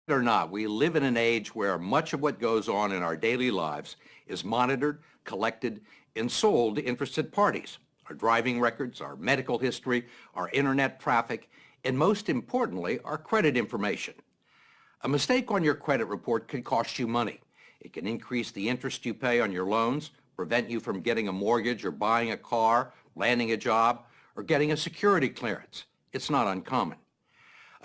Or not, we live in an age where much of what goes on in our daily lives is monitored, collected, and sold to interested parties. Our driving records, our medical history, our internet traffic, and most importantly, our credit information. A mistake on your credit report could cost you money. It can increase the interest you pay on your loans, prevent you from getting a mortgage or buying a car, landing a job, or getting a security clearance. It's not uncommon.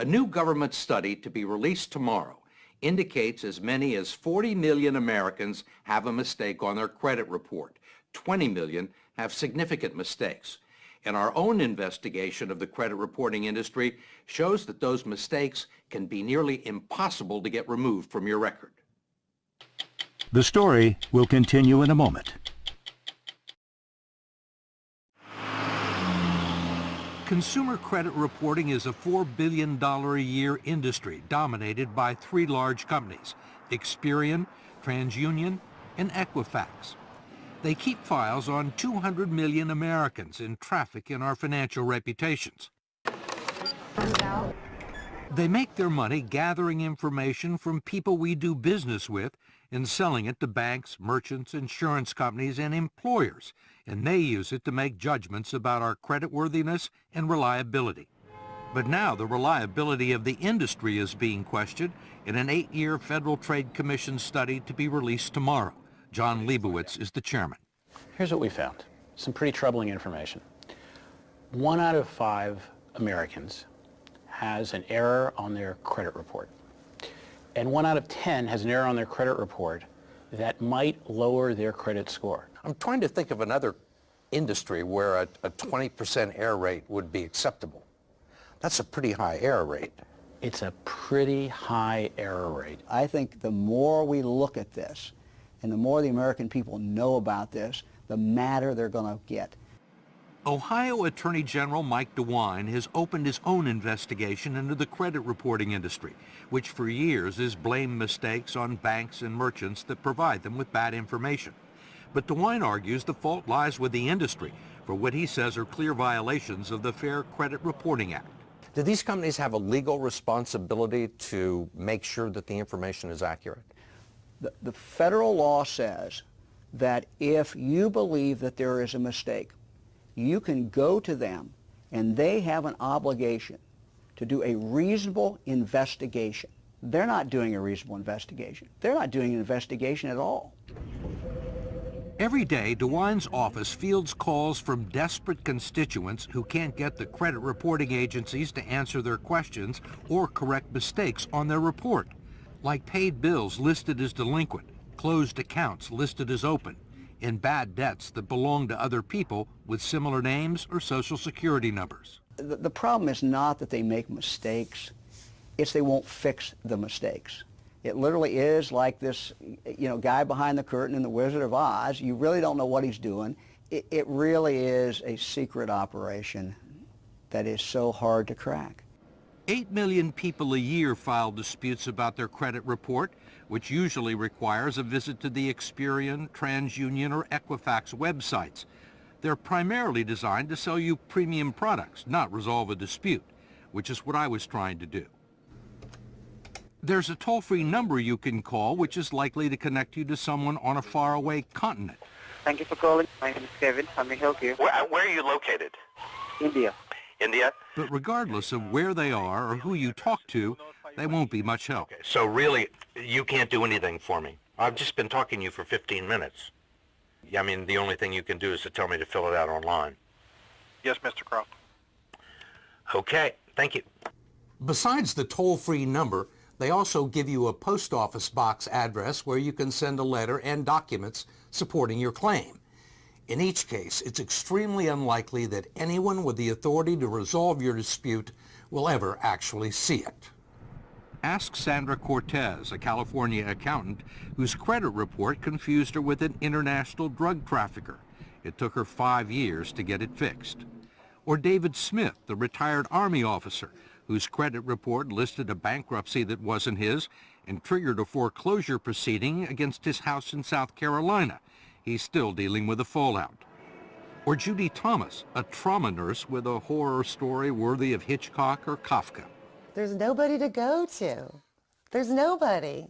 A new government study to be released tomorrow indicates as many as 40 million Americans have a mistake on their credit report. 20 million have significant mistakes. And our own investigation of the credit reporting industry shows that those mistakes can be nearly impossible to get removed from your record. The story will continue in a moment. Consumer credit reporting is a $4 billion a year industry dominated by three large companies, Experian, TransUnion, and Equifax. They keep files on 200 million Americans and traffic in our financial reputations. They make their money gathering information from people we do business with and selling it to banks, merchants, insurance companies, and employers, and they use it to make judgments about our creditworthiness and reliability. But now the reliability of the industry is being questioned in an 8-year Federal Trade Commission study to be released tomorrow. John Leibowitz is the chairman. Here's what we found. Some pretty troubling information. 1 out of 5 Americans has an error on their credit report. And 1 out of 10 has an error on their credit report that might lower their credit score. I'm trying to think of another industry where a 20% error rate would be acceptable. That's a pretty high error rate. It's a pretty high error rate. I think the more we look at this and the more the American people know about this, the madder they're going to get. Ohio Attorney General Mike DeWine has opened his own investigation into the credit reporting industry, which for years has blamed mistakes on banks and merchants that provide them with bad information. But DeWine argues the fault lies with the industry for what he says are clear violations of the Fair Credit Reporting Act. Do these companies have a legal responsibility to make sure that the information is accurate? The federal law says that if you believe that there is a mistake, you can go to them and they have an obligation to do a reasonable investigation. They're not doing a reasonable investigation. They're not doing an investigation at all. Every day, DeWine's office fields calls from desperate constituents who can't get the credit reporting agencies to answer their questions or correct mistakes on their report, like paid bills listed as delinquent, closed accounts listed as open, and bad debts that belong to other people with similar names or social security numbers. The problem is not that they make mistakes, it's they won't fix the mistakes. It literally is like this, guy behind the curtain in The Wizard of Oz. You really don't know what he's doing. It really is a secret operation that is so hard to crack. 8 million people a year file disputes about their credit report, which usually requires a visit to the Experian, TransUnion, or Equifax websites. They're primarily designed to sell you premium products, not resolve a dispute, which is what I was trying to do. There's a toll-free number you can call, which is likely to connect you to someone on a faraway continent. Thank you for calling. My name is Kevin. How may I help you? Where are you located? India. India? But regardless of where they are or who you talk to, they won't be much help. Okay, so really, you can't do anything for me. I've just been talking to you for 15 minutes. I mean, the only thing you can do is to tell me to fill it out online. Yes, Mr. Croft. Okay, thank you. Besides the toll-free number, they also give you a post office box address where you can send a letter and documents supporting your claim. In each case, it's extremely unlikely that anyone with the authority to resolve your dispute will ever actually see it. Ask Sandra Cortez, a California accountant whose credit report confused her with an international drug trafficker. It took her 5 years to get it fixed. Or David Smith, the retired Army officer whose credit report listed a bankruptcy that wasn't his and triggered a foreclosure proceeding against his house in South Carolina. He's still dealing with the fallout. Or Judy Thomas, a trauma nurse with a horror story worthy of Hitchcock or Kafka. There's nobody to go to. There's nobody.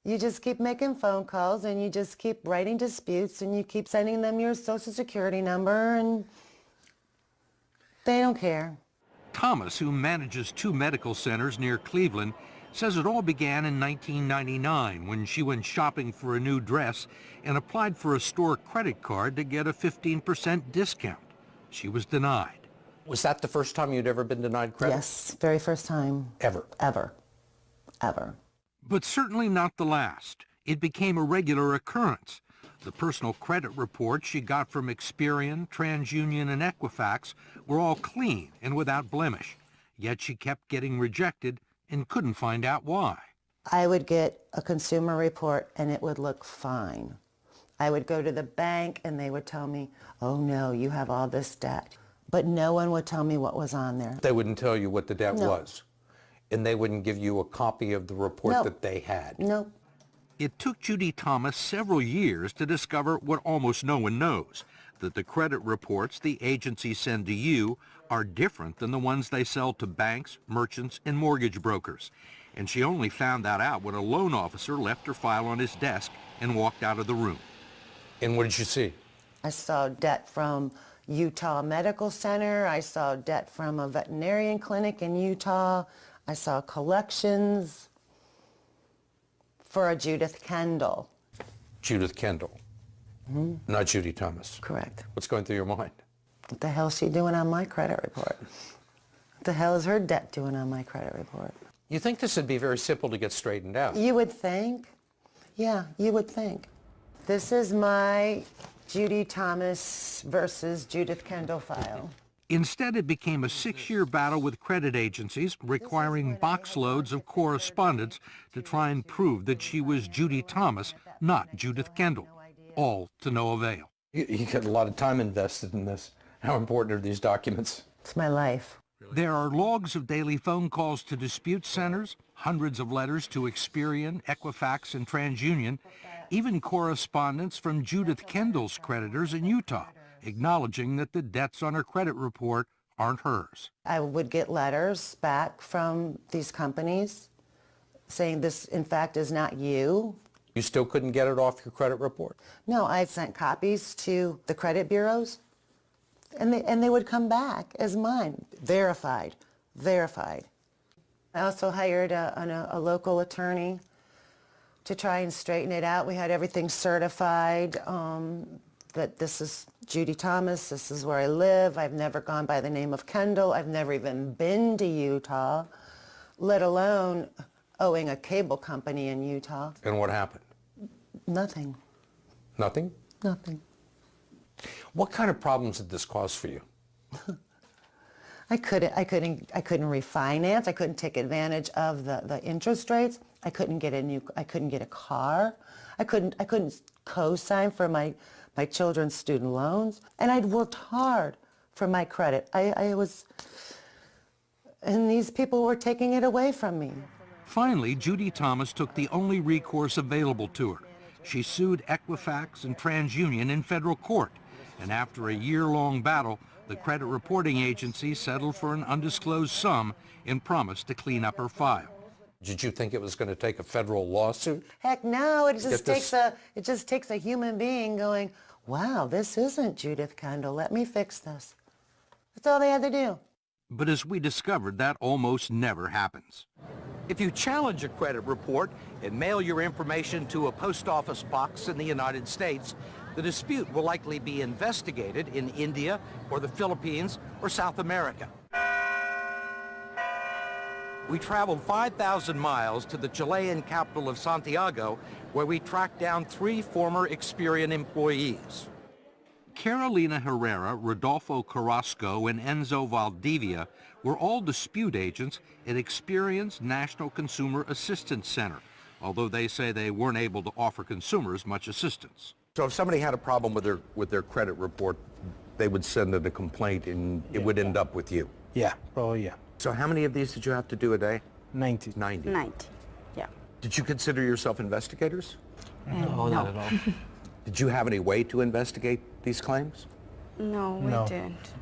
You just keep making phone calls and you just keep writing disputes and you keep sending them your social security number and they don't care. Thomas, who manages 2 medical centers near Cleveland, says it all began in 1999 when she went shopping for a new dress and applied for a store credit card to get a 15% discount. She was denied. Was that the first time you'd ever been denied credit? Yes, very first time. Ever? Ever. Ever. But certainly not the last. It became a regular occurrence. The personal credit reports she got from Experian, TransUnion, and Equifax were all clean and without blemish. Yet she kept getting rejected and couldn't find out why. I would get a consumer report and it would look fine. I would go to the bank and they would tell me, oh no, you have all this debt. But no one would tell me what was on there. They wouldn't tell you what the debt No. was? And they wouldn't give you a copy of the report No. that they had? Nope. It took Judy Thomas several years to discover what almost no one knows, that the credit reports the agencies send to you are different than the ones they sell to banks, merchants, and mortgage brokers. And she only found that out when a loan officer left her file on his desk and walked out of the room. And what did you see? I saw debt from Utah Medical Center. I saw debt from a veterinarian clinic in Utah. I saw collections for a Judith Kendall. Judith Kendall. Not Judy Thomas. Correct. What's going through your mind? What the hell is she doing on my credit report? What the hell is her debt doing on my credit report? You think this would be very simple to get straightened out? You would think. Yeah, you would think. This is my Judy Thomas versus Judith Kendall file. Instead, it became a 6-year battle with credit agencies requiring box loads of correspondence to try and prove that she was Judy Thomas, not Judith Kendall, all to no avail. You got a lot of time invested in this. How important are these documents? It's my life. There are logs of daily phone calls to dispute centers, hundreds of letters to Experian, Equifax, and TransUnion, even correspondence from Judith Kendall's creditors in Utah, acknowledging that the debts on her credit report aren't hers. I would get letters back from these companies saying this, in fact, is not you. You still couldn't get it off your credit report? No, I sent copies to the credit bureaus, and they would come back as mine, verified, verified. I also hired a local attorney to try and straighten it out. We had everything certified, that this is Judy Thomas, this is where I live. I've never gone by the name of Kendall. I've never even been to Utah, let alone owing a cable company in Utah. And what happened? Nothing. Nothing? Nothing. What kind of problems did this cause for you? I couldn't refinance. I couldn't take advantage of the interest rates. I couldn't get a car. I couldn't co-sign for my children's student loans. And I'd worked hard for my credit. And these people were taking it away from me. Finally, Judy Thomas took the only recourse available to her. She sued Equifax and TransUnion in federal court, and after a year-long battle, the credit reporting agency settled for an undisclosed sum and promised to clean up her file. Did you think it was going to take a federal lawsuit? Heck no, it just takes a human being going, wow, this isn't Judith Kendall, let me fix this. That's all they had to do. But as we discovered, that almost never happens. If you challenge a credit report and mail your information to a post office box in the United States, the dispute will likely be investigated in India or the Philippines or South America. We traveled 5,000 miles to the Chilean capital of Santiago, where we tracked down 3 former Experian employees. Carolina Herrera, Rodolfo Carrasco, and Enzo Valdivia were all dispute agents at Experian's National Consumer Assistance Center, although they say they weren't able to offer consumers much assistance. So if somebody had a problem with their credit report, they would send in a complaint and it would end up with you? Yeah, probably, yeah. So how many of these did you have to do a day? 90. 90. 90, yeah. Did you consider yourself investigators? No, not at all. Did you have any way to investigate these claims? No, we No. didn't.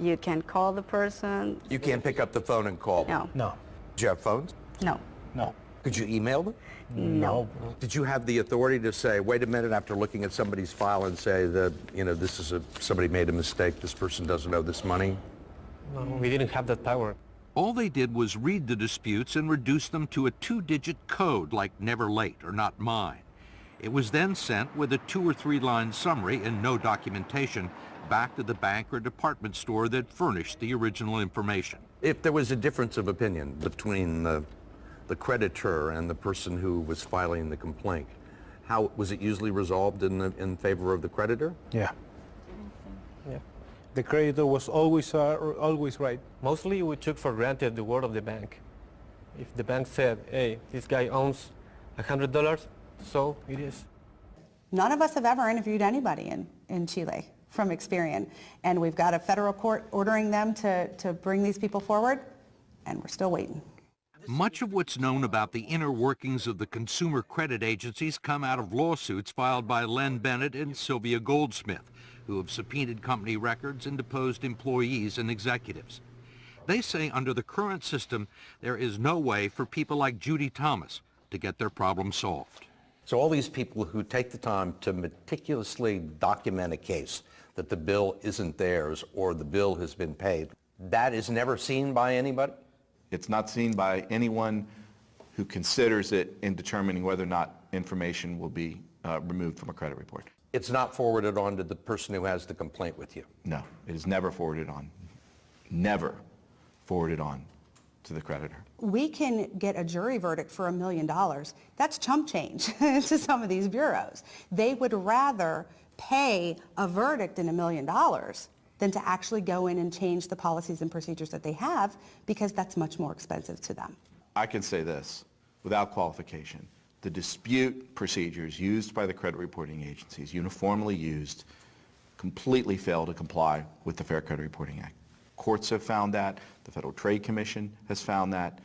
You can call the person. You can't pick up the phone and call them? No. No, Did you have phones? No. no. Could you email them? No. Did you have the authority to say, wait a minute, after looking at somebody's file and say that, you know, this is somebody made a mistake, this person doesn't owe this money? No, we didn't have that power. All they did was read the disputes and reduce them to a 2-digit code like never late or not mine. It was then sent with a 2- or 3-line summary and no documentation back to the bank or department store that furnished the original information. If there was a difference of opinion between the creditor and the person who was filing the complaint, how was it usually resolved in favor of the creditor? Yeah. Yeah. The creditor was always right. Mostly we took for granted the word of the bank. If the bank said, hey, this guy owns $100, so it is. None of us have ever interviewed anybody in Chile from Experian, and we've got a federal court ordering them to bring these people forward, and we're still waiting. Much of what's known about the inner workings of the consumer credit agencies come out of lawsuits filed by Len Bennett and Sylvia Goldsmith, who have subpoenaed company records and deposed employees and executives. They say under the current system, there is no way for people like Judy Thomas to get their problem solved. So all these people who take the time to meticulously document a case that the bill isn't theirs or the bill has been paid, that is never seen by anybody? It's not seen by anyone who considers it in determining whether or not information will be removed from a credit report. It's not forwarded on to the person who has the complaint with you? No, it is never forwarded on. Never forwarded on to the creditor. We can get a jury verdict for $1 million. That's chump change to some of these bureaus. They would rather pay a verdict in $1 million than to actually go in and change the policies and procedures that they have, because that's much more expensive to them. I can say this without qualification. The dispute procedures used by the credit reporting agencies, uniformly used, completely fail to comply with the Fair Credit Reporting Act. Courts have found that. The Federal Trade Commission has found that.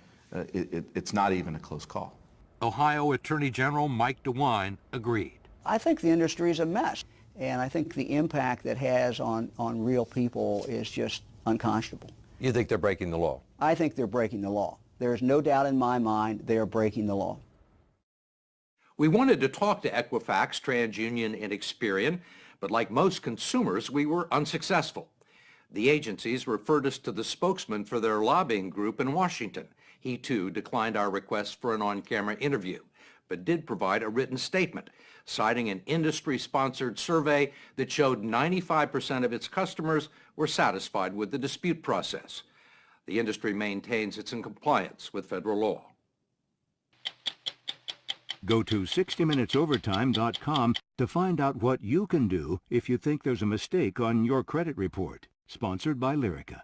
It's not even a close call. Ohio Attorney General Mike DeWine agreed. I think the industry is a mess, and I think the impact that has on real people is just unconscionable. You think they're breaking the law? I think they're breaking the law. There is no doubt in my mind they are breaking the law. We wanted to talk to Equifax, TransUnion, and Experian, but like most consumers, we were unsuccessful. The agencies referred us to the spokesman for their lobbying group in Washington. He, too, declined our request for an on-camera interview, but did provide a written statement, citing an industry-sponsored survey that showed 95% of its customers were satisfied with the dispute process. The industry maintains it's in compliance with federal law. Go to 60minutesovertime.com to find out what you can do if you think there's a mistake on your credit report. Sponsored by Lyrica.